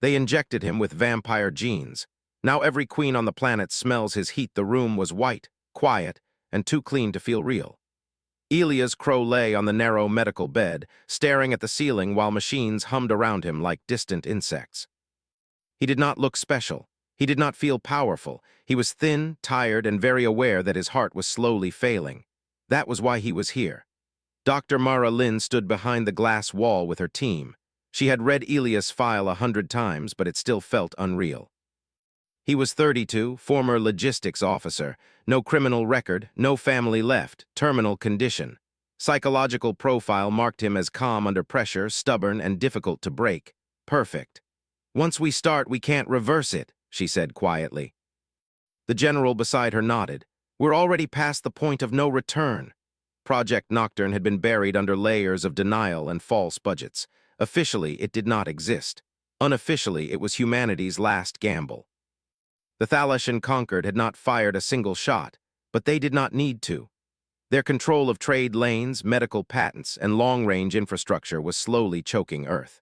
They injected him with vampire genes. Now every queen on the planet smells his heat. The room was white, quiet, and too clean to feel real. Elias Crow lay on the narrow medical bed, staring at the ceiling while machines hummed around him like distant insects. He did not look special. He did not feel powerful. He was thin, tired, and very aware that his heart was slowly failing. That was why he was here. Dr. Mara Lynn stood behind the glass wall with her team. She had read Elias' file 100 times, but it still felt unreal. He was 32, former logistics officer, no criminal record, no family left, terminal condition. Psychological profile marked him as calm under pressure, stubborn, and difficult to break. Perfect. "Once we start, we can't reverse it," she said quietly. The general beside her nodded. "We're already past the point of no return." Project Nocturne had been buried under layers of denial and false budgets. Officially, it did not exist. Unofficially, it was humanity's last gamble. The Thalashan conquered had not fired a single shot, but they did not need to. Their control of trade lanes, medical patents, and long-range infrastructure was slowly choking Earth.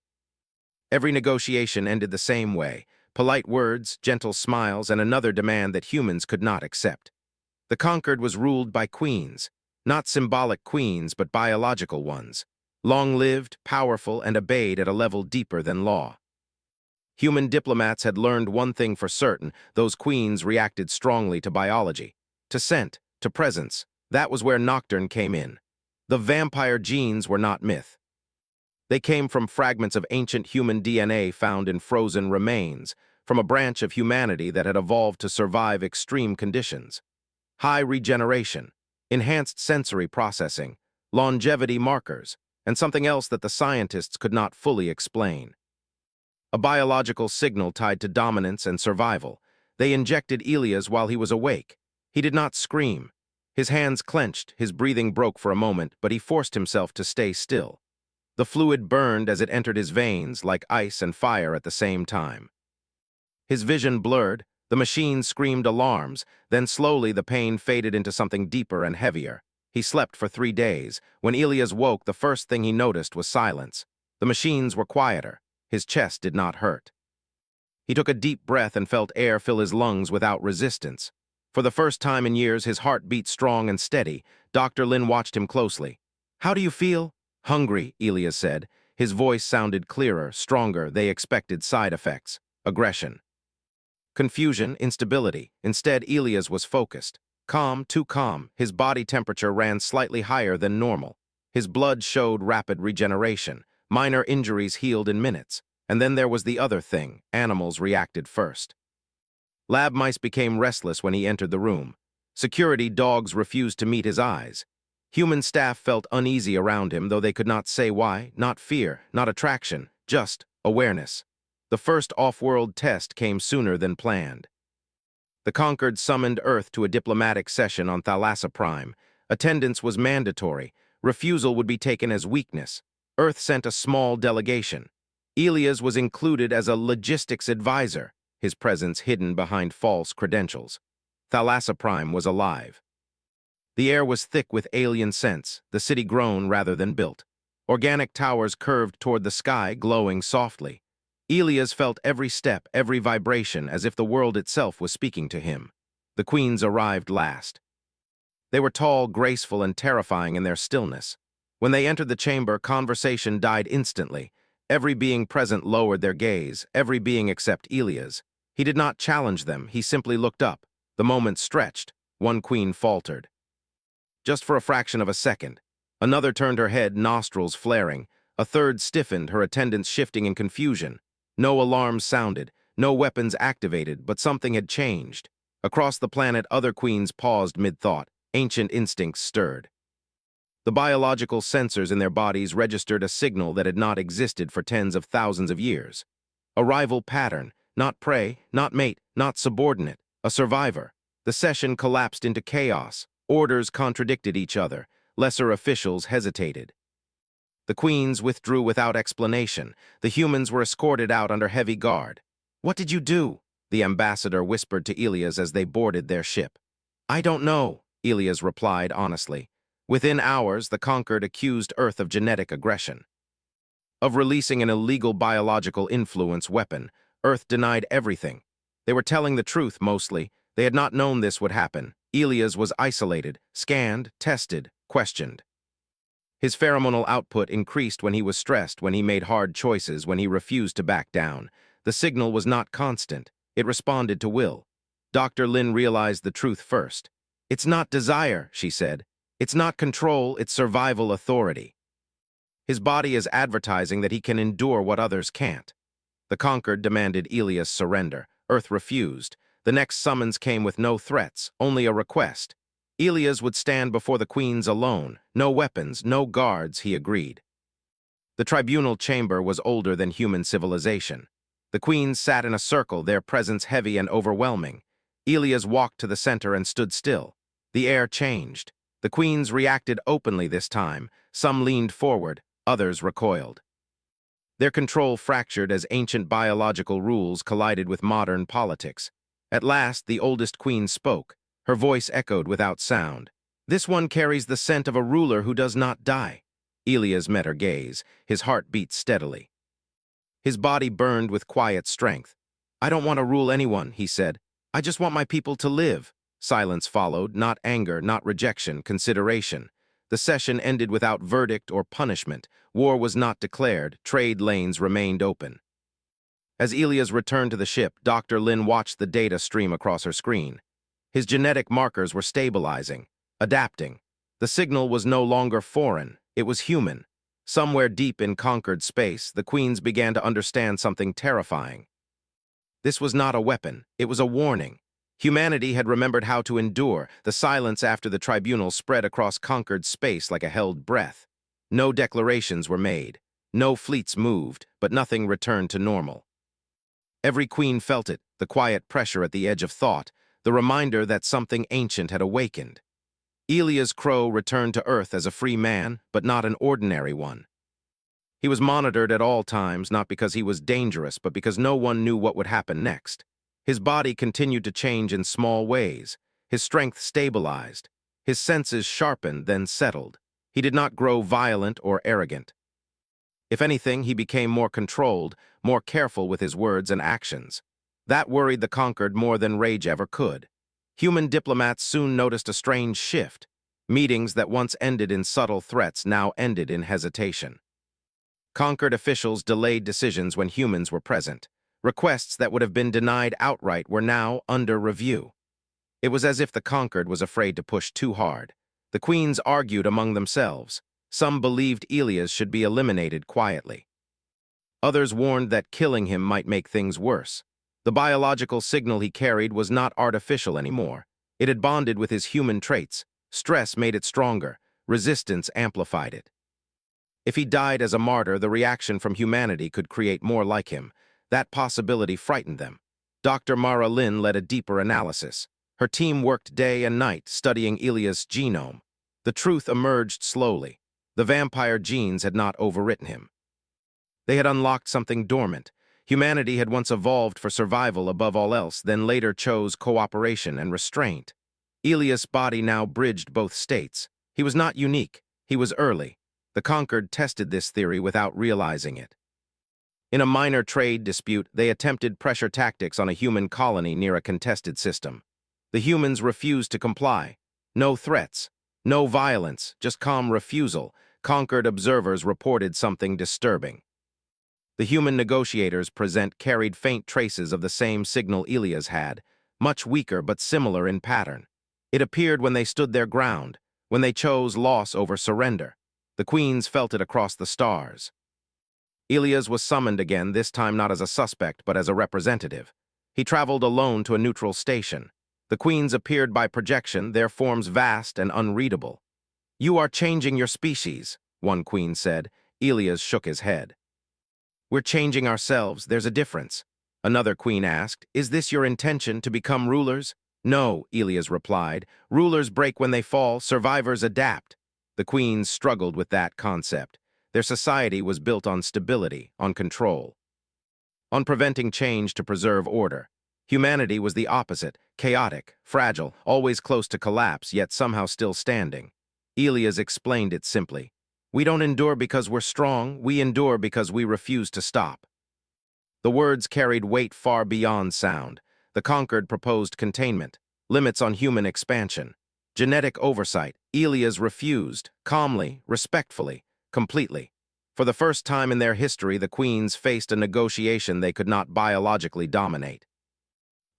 Every negotiation ended the same way: polite words, gentle smiles, and another demand that humans could not accept. The conquered was ruled by queens, not symbolic queens, but biological ones, long-lived, powerful, and obeyed at a level deeper than law. Human diplomats had learned one thing for certain: those queens reacted strongly to biology, to scent, to presence. That was where Nocturne came in. The vampire genes were not myth. They came from fragments of ancient human DNA found in frozen remains, from a branch of humanity that had evolved to survive extreme conditions. High regeneration, enhanced sensory processing, longevity markers, and something else that the scientists could not fully explain. A biological signal tied to dominance and survival. They injected Elias while he was awake. He did not scream. His hands clenched, his breathing broke for a moment, but he forced himself to stay still. The fluid burned as it entered his veins, like ice and fire at the same time. His vision blurred, the machine screamed alarms, then slowly the pain faded into something deeper and heavier. He slept for 3 days. When Elias woke, the first thing he noticed was silence. The machines were quieter. His chest did not hurt. He took a deep breath and felt air fill his lungs without resistance. For the first time in years, his heart beat strong and steady. Dr. Lin watched him closely. "How do you feel?" "Hungry," Elias said. His voice sounded clearer, stronger. They expected side effects: aggression, confusion, instability. Instead, Elias was focused. Calm, too calm. His body temperature ran slightly higher than normal. His blood showed rapid regeneration. Minor injuries healed in minutes. And then there was the other thing: animals reacted first. Lab mice became restless when he entered the room. Security dogs refused to meet his eyes. Human staff felt uneasy around him, though they could not say why. Not fear, not attraction, just awareness. The first off-world test came sooner than planned. The conquered summoned Earth to a diplomatic session on Thalassa Prime. Attendance was mandatory. Refusal would be taken as weakness. Earth sent a small delegation. Elias was included as a logistics advisor, his presence hidden behind false credentials. Thalassa Prime was alive. The air was thick with alien scents, the city grown rather than built. Organic towers curved toward the sky, glowing softly. Elias felt every step, every vibration, as if the world itself was speaking to him. The queens arrived last. They were tall, graceful, and terrifying in their stillness. When they entered the chamber, conversation died instantly. Every being present lowered their gaze, every being except Elias. He did not challenge them, he simply looked up. The moment stretched. One queen faltered. Just for a fraction of a second. Another turned her head, nostrils flaring. A third stiffened, her attendants shifting in confusion. No alarms sounded, no weapons activated, but something had changed. Across the planet, other queens paused mid-thought. Ancient instincts stirred. The biological sensors in their bodies registered a signal that had not existed for tens of thousands of years. A rival pattern, not prey, not mate, not subordinate, a survivor. The session collapsed into chaos. Orders contradicted each other. Lesser officials hesitated. The queens withdrew without explanation. The humans were escorted out under heavy guard. "What did you do?" the ambassador whispered to Elias as they boarded their ship. "I don't know," Elias replied honestly. Within hours, the conquered accused Earth of genetic aggression, of releasing an illegal biological influence weapon. Earth denied everything. They were telling the truth, mostly. They had not known this would happen. Elias was isolated, scanned, tested, questioned. His pheromonal output increased when he was stressed, when he made hard choices, when he refused to back down. The signal was not constant. It responded to will. Dr. Lin realized the truth first. "It's not desire," she said. "It's not control, it's survival authority." His body is advertising that he can endure what others can't. The conquered demanded Elias surrender. Earth refused. The next summons came with no threats, only a request. Elias would stand before the queens alone. No weapons, no guards, he agreed. The tribunal chamber was older than human civilization. The queens sat in a circle, their presence heavy and overwhelming. Elias walked to the center and stood still. The air changed. The queens reacted openly this time. Some leaned forward, others recoiled. Their control fractured as ancient biological rules collided with modern politics. At last, the oldest queen spoke. Her voice echoed without sound. "This one carries the scent of a ruler who does not die." Elias met her gaze. His heart beat steadily. His body burned with quiet strength. "I don't want to rule anyone," he said. "I just want my people to live." Silence followed, not anger, not rejection, consideration. The session ended without verdict or punishment. War was not declared. Trade lanes remained open. As Elias returned to the ship, Dr. Lin watched the data stream across her screen. His genetic markers were stabilizing, adapting. The signal was no longer foreign, it was human. Somewhere deep in conquered space, the queens began to understand something terrifying. This was not a weapon, it was a warning. Humanity had remembered how to endure. The silence after the tribunal spread across conquered space like a held breath. No declarations were made. No fleets moved, but nothing returned to normal. Every queen felt it, the quiet pressure at the edge of thought, the reminder that something ancient had awakened. Elias Crow returned to Earth as a free man, but not an ordinary one. He was monitored at all times, not because he was dangerous, but because no one knew what would happen next. His body continued to change in small ways. His strength stabilized. His senses sharpened, then settled. He did not grow violent or arrogant. If anything, he became more controlled, more careful with his words and actions. That worried the conquered more than rage ever could. Human diplomats soon noticed a strange shift. Meetings that once ended in subtle threats now ended in hesitation. Conquered officials delayed decisions when humans were present. Requests that would have been denied outright were now under review. It was as if the conquered was afraid to push too hard. The queens argued among themselves. Some believed Elias should be eliminated quietly. Others warned that killing him might make things worse. The biological signal he carried was not artificial anymore. It had bonded with his human traits. Stress made it stronger. Resistance amplified it. If he died as a martyr, the reaction from humanity could create more like him. That possibility frightened them. Dr. Mara Lin led a deeper analysis. Her team worked day and night, studying Elias' genome. The truth emerged slowly. The vampire genes had not overwritten him. They had unlocked something dormant. Humanity had once evolved for survival above all else, then later chose cooperation and restraint. Elias' body now bridged both states. He was not unique. He was early. The conquered tested this theory without realizing it. In a minor trade dispute, they attempted pressure tactics on a human colony near a contested system. The humans refused to comply. No threats, no violence, just calm refusal. Conquered observers reported something disturbing. The human negotiators present carried faint traces of the same signal Elias had, much weaker but similar in pattern. It appeared when they stood their ground, when they chose loss over surrender. The queens felt it across the stars. Elias was summoned again, this time not as a suspect, but as a representative. He traveled alone to a neutral station. The queens appeared by projection, their forms vast and unreadable. "You are changing your species," one queen said. Elias shook his head. "We're changing ourselves, there's a difference." Another queen asked, "Is this your intention, to become rulers?" "No," Elias replied. "Rulers break when they fall, survivors adapt." The queens struggled with that concept. Their society was built on stability, on control, on preventing change to preserve order. Humanity was the opposite, chaotic, fragile, always close to collapse, yet somehow still standing. Elias explained it simply. "We don't endure because we're strong, we endure because we refuse to stop." The words carried weight far beyond sound. The Conquered proposed containment, limits on human expansion, genetic oversight. Elias refused, calmly, respectfully, completely. For the first time in their history, the Queens faced a negotiation they could not biologically dominate.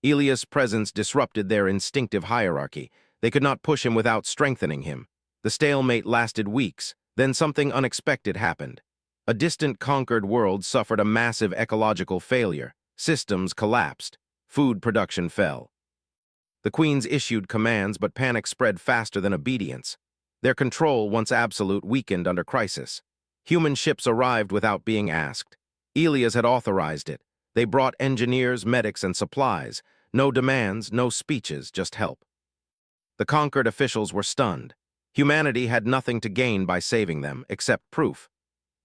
Elias' presence disrupted their instinctive hierarchy. They could not push him without strengthening him. The stalemate lasted weeks, then something unexpected happened. A distant conquered world suffered a massive ecological failure. Systems collapsed. Food production fell. The Queens issued commands, but panic spread faster than obedience. Their control, once absolute, weakened under crisis. Human ships arrived without being asked. Elias had authorized it. They brought engineers, medics, and supplies. No demands, no speeches, just help. The conquered officials were stunned. Humanity had nothing to gain by saving them, except proof.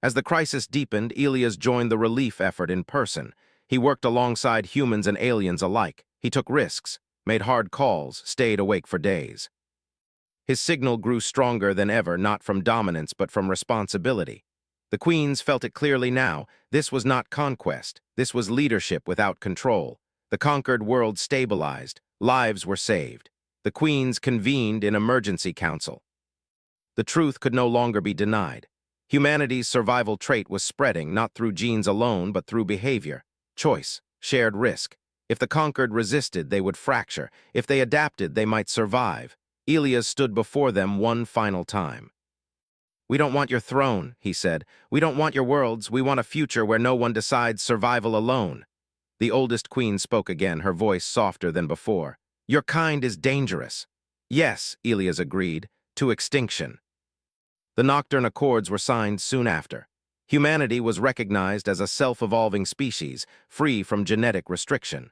As the crisis deepened, Elias joined the relief effort in person. He worked alongside humans and aliens alike. He took risks, made hard calls, stayed awake for days. His signal grew stronger than ever, not from dominance but from responsibility. The Queens felt it clearly now. This was not conquest. This was leadership without control. The conquered world stabilized. Lives were saved. The Queens convened in emergency council. The truth could no longer be denied. Humanity's survival trait was spreading, not through genes alone, but through behavior, choice, shared risk. If the conquered resisted, they would fracture. If they adapted, they might survive. Elias stood before them one final time. "We don't want your throne," he said. "We don't want your worlds. We want a future where no one decides survival alone." The oldest queen spoke again, her voice softer than before. "Your kind is dangerous." "Yes," Elias agreed, "to extinction." The Nocturne Accords were signed soon after. Humanity was recognized as a self-evolving species, free from genetic restriction.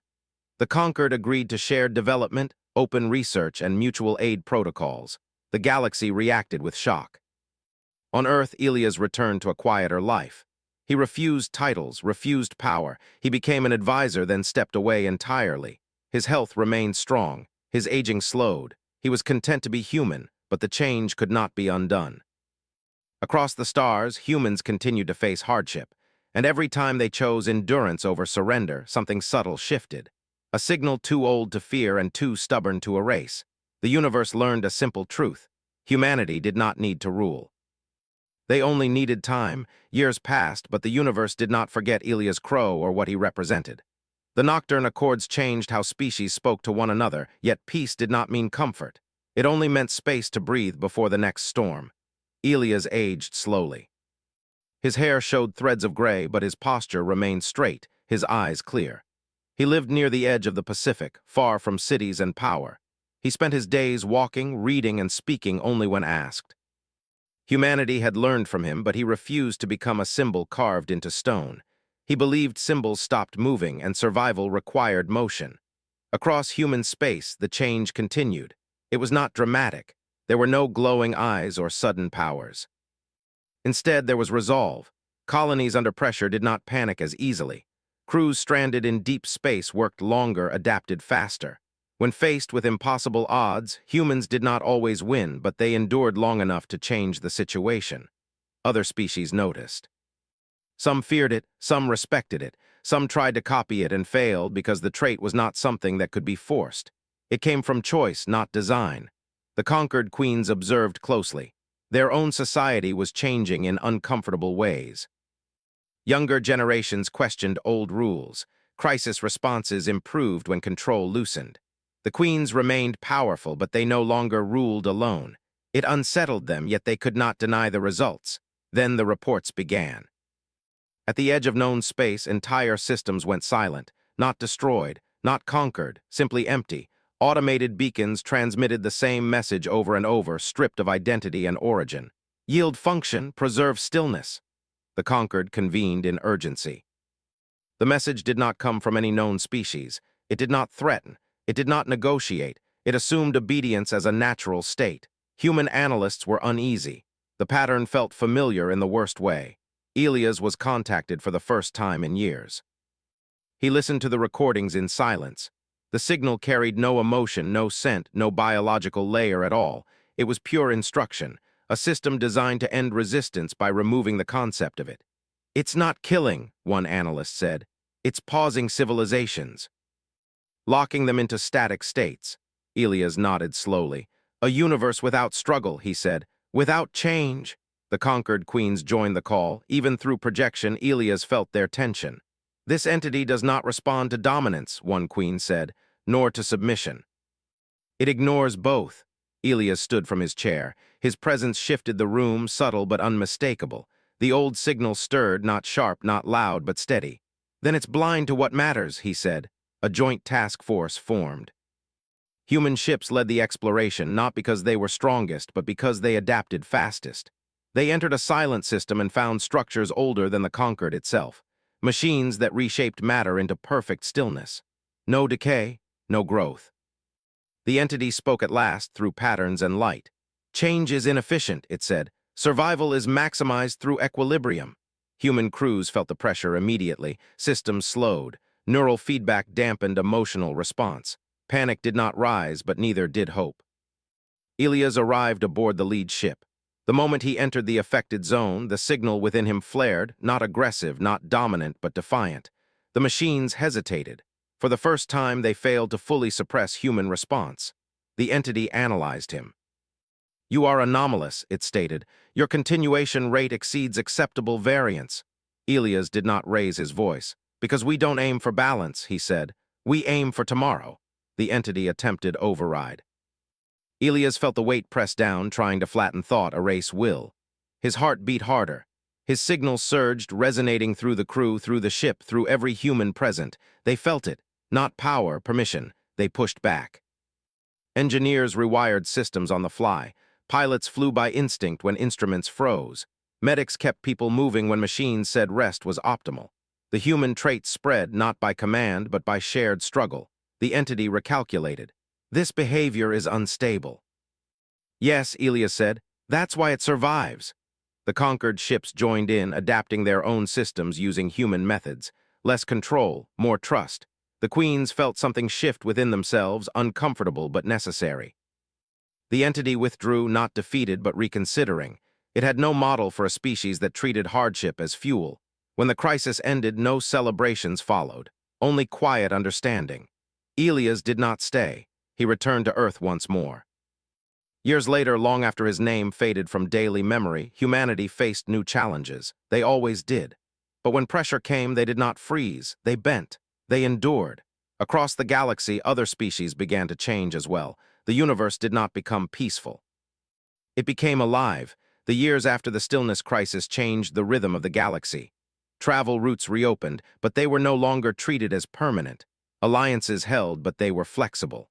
The conquered agreed to shared development, open research, and mutual aid protocols. The galaxy reacted with shock. On Earth, Elias returned to a quieter life. He refused titles, refused power. He became an advisor, then stepped away entirely. His health remained strong. His aging slowed. He was content to be human, but the change could not be undone. Across the stars, humans continued to face hardship, and every time they chose endurance over surrender, something subtle shifted. A signal too old to fear and too stubborn to erase. The universe learned a simple truth. Humanity did not need to rule. They only needed time. Years passed, but the universe did not forget Elias Crow or what he represented. The Nocturne Accords changed how species spoke to one another, yet peace did not mean comfort. It only meant space to breathe before the next storm. Elias aged slowly. His hair showed threads of gray, but his posture remained straight, his eyes clear. He lived near the edge of the Pacific, far from cities and power. He spent his days walking, reading, and speaking only when asked. Humanity had learned from him, but he refused to become a symbol carved into stone. He believed symbols stopped moving and survival required motion. Across human space, the change continued. It was not dramatic. There were no glowing eyes or sudden powers. Instead, there was resolve. Colonies under pressure did not panic as easily. Crews stranded in deep space worked longer, adapted faster. When faced with impossible odds, humans did not always win, but they endured long enough to change the situation. Other species noticed. Some feared it, some respected it, some tried to copy it and failed because the trait was not something that could be forced. It came from choice, not design. The conquered queens observed closely. Their own society was changing in uncomfortable ways. Younger generations questioned old rules. Crisis responses improved when control loosened. The queens remained powerful, but they no longer ruled alone. It unsettled them, yet they could not deny the results. Then the reports began. At the edge of known space, entire systems went silent, not destroyed, not conquered, simply empty. Automated beacons transmitted the same message over and over, stripped of identity and origin. Yield function, preserve stillness. The conquered convened in urgency. The message did not come from any known species. It did not threaten. It did not negotiate. It assumed obedience as a natural state. Human analysts were uneasy. The pattern felt familiar in the worst way. Elias was contacted for the first time in years. He listened to the recordings in silence. The signal carried no emotion, no scent, no biological layer at all. It was pure instruction, a system designed to end resistance by removing the concept of it. "It's not killing," one analyst said. It's pausing civilizations, locking them into static states. Elias nodded slowly. A universe without struggle, he said. Without change. The conquered queens joined the call. Even through projection, Elias felt their tension. This entity does not respond to dominance, one queen said, nor to submission. It ignores both. Elias stood from his chair. His presence shifted the room, subtle but unmistakable. The old signal stirred, not sharp, not loud, but steady. Then it's blind to what matters, he said. A joint task force formed. Human ships led the exploration, not because they were strongest, but because they adapted fastest. They entered a silent system and found structures older than the conquered itself. Machines that reshaped matter into perfect stillness. No decay, no growth. The entity spoke at last through patterns and light. Change is inefficient, it said. Survival is maximized through equilibrium. Human crews felt the pressure immediately. Systems slowed. Neural feedback dampened emotional response. Panic did not rise, but neither did hope. Elias arrived aboard the lead ship. The moment he entered the affected zone, the signal within him flared, not aggressive, not dominant, but defiant. The machines hesitated. For the first time, they failed to fully suppress human response. The entity analyzed him. You are anomalous, it stated. Your continuation rate exceeds acceptable variance. Elias did not raise his voice. Because we don't aim for balance, he said. We aim for tomorrow. The entity attempted override. Elias felt the weight press down, trying to flatten thought, erase will. His heart beat harder. His signals surged, resonating through the crew, through the ship, through every human present. They felt it. Not power, permission. They pushed back. Engineers rewired systems on the fly. Pilots flew by instinct when instruments froze. Medics kept people moving when machines said rest was optimal. The human trait spread not by command, but by shared struggle. The entity recalculated. This behavior is unstable. Yes, Elias said. That's why it survives. The conquered ships joined in, adapting their own systems using human methods. Less control, more trust. The queens felt something shift within themselves, uncomfortable but necessary. The entity withdrew, not defeated but reconsidering. It had no model for a species that treated hardship as fuel. When the crisis ended, no celebrations followed, only quiet understanding. Elias did not stay. He returned to Earth once more. Years later, long after his name faded from daily memory, humanity faced new challenges. They always did. But when pressure came, they did not freeze. They bent. They endured. Across the galaxy, other species began to change as well. The universe did not become peaceful. It became alive. The years after the stillness crisis changed the rhythm of the galaxy. Travel routes reopened, but they were no longer treated as permanent. Alliances held, but they were flexible.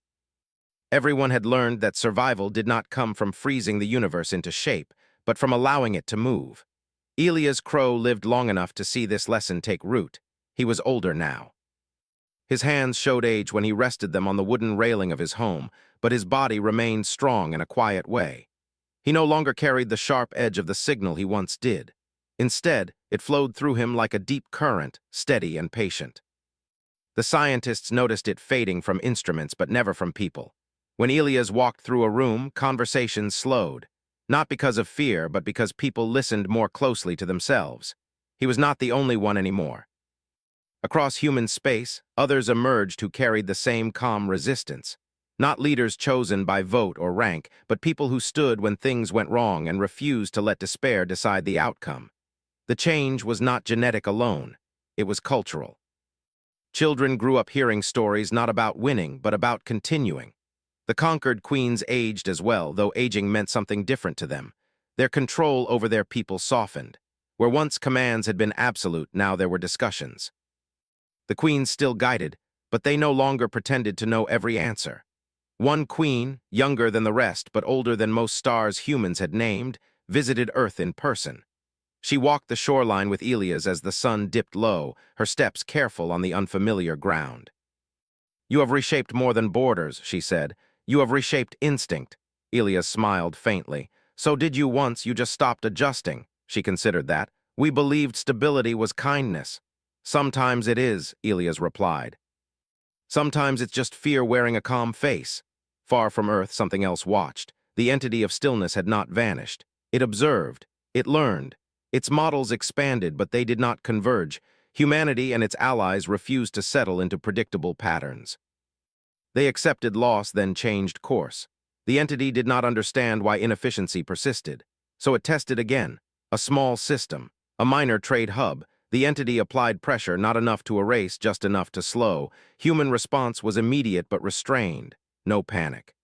Everyone had learned that survival did not come from freezing the universe into shape, but from allowing it to move. Elias Crow lived long enough to see this lesson take root. He was older now. His hands showed age when he rested them on the wooden railing of his home, but his body remained strong in a quiet way. He no longer carried the sharp edge of the signal he once did. Instead, it flowed through him like a deep current, steady and patient. The scientists noticed it fading from instruments, but never from people. When Elias walked through a room, conversations slowed. Not because of fear, but because people listened more closely to themselves. He was not the only one anymore. Across human space, others emerged who carried the same calm resistance. Not leaders chosen by vote or rank, but people who stood when things went wrong and refused to let despair decide the outcome. The change was not genetic alone. It was cultural. Children grew up hearing stories not about winning, but about continuing. The conquered queens aged as well, though aging meant something different to them. Their control over their people softened. Where once commands had been absolute, now there were discussions. The queens still guided, but they no longer pretended to know every answer. One queen, younger than the rest but older than most stars humans had named, visited Earth in person. She walked the shoreline with Elias as the sun dipped low, her steps careful on the unfamiliar ground. You have reshaped more than borders, she said. You have reshaped instinct. Elias smiled faintly. So did you once, you just stopped adjusting. She considered that. We believed stability was kindness. Sometimes it is, Elias replied. Sometimes it's just fear wearing a calm face. Far from Earth, something else watched. The entity of stillness had not vanished. It observed. It learned. Its models expanded, but they did not converge. Humanity and its allies refused to settle into predictable patterns. They accepted loss, then changed course. The entity did not understand why inefficiency persisted, so it tested again. A small system, a minor trade hub. The entity applied pressure, not enough to erase, just enough to slow. Human response was immediate but restrained. No panic.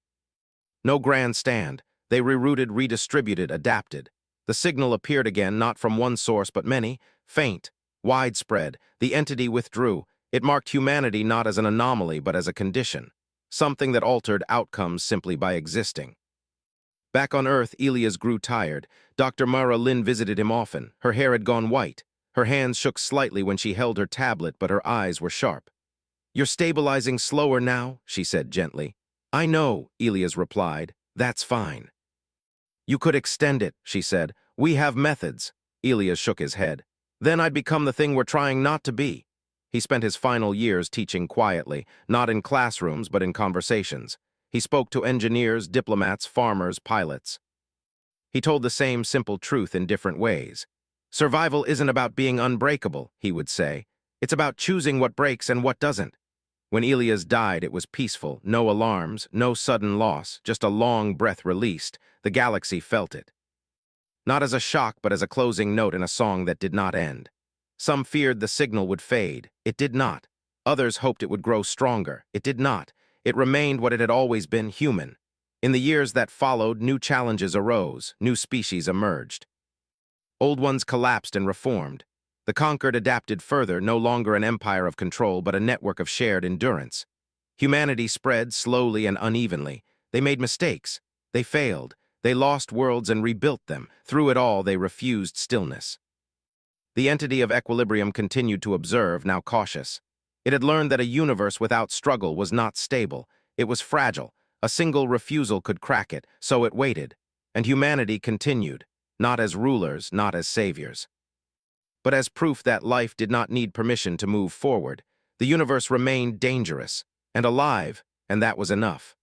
No grandstand. They rerouted, redistributed, adapted. The signal appeared again, not from one source but many, faint, widespread. The entity withdrew. It marked humanity not as an anomaly but as a condition, something that altered outcomes simply by existing. Back on Earth, Elias grew tired. Dr. Mara Lynn visited him often. Her hair had gone white. Her hands shook slightly when she held her tablet, but her eyes were sharp. "You're stabilizing slower now," she said gently. "I know," Elias replied. "That's fine." "You could extend it," she said. "We have methods." Elias shook his head. "Then I'd become the thing we're trying not to be." He spent his final years teaching quietly, not in classrooms but in conversations. He spoke to engineers, diplomats, farmers, pilots. He told the same simple truth in different ways. "Survival isn't about being unbreakable," he would say. "It's about choosing what breaks and what doesn't." When Elias died, it was peaceful, no alarms, no sudden loss, just a long breath released. The galaxy felt it. Not as a shock, but as a closing note in a song that did not end. Some feared the signal would fade. It did not. Others hoped it would grow stronger. It did not. It remained what it had always been, human. In the years that followed, new challenges arose, new species emerged. Old ones collapsed and reformed. The conquered adapted further, no longer an empire of control, but a network of shared endurance. Humanity spread slowly and unevenly. They made mistakes. They failed. They lost worlds and rebuilt them. Through it all, they refused stillness. The entity of equilibrium continued to observe, now cautious. It had learned that a universe without struggle was not stable. It was fragile. A single refusal could crack it, so it waited. And humanity continued, not as rulers, not as saviors, but as proof that life did not need permission to move forward. The universe remained dangerous and alive, and that was enough.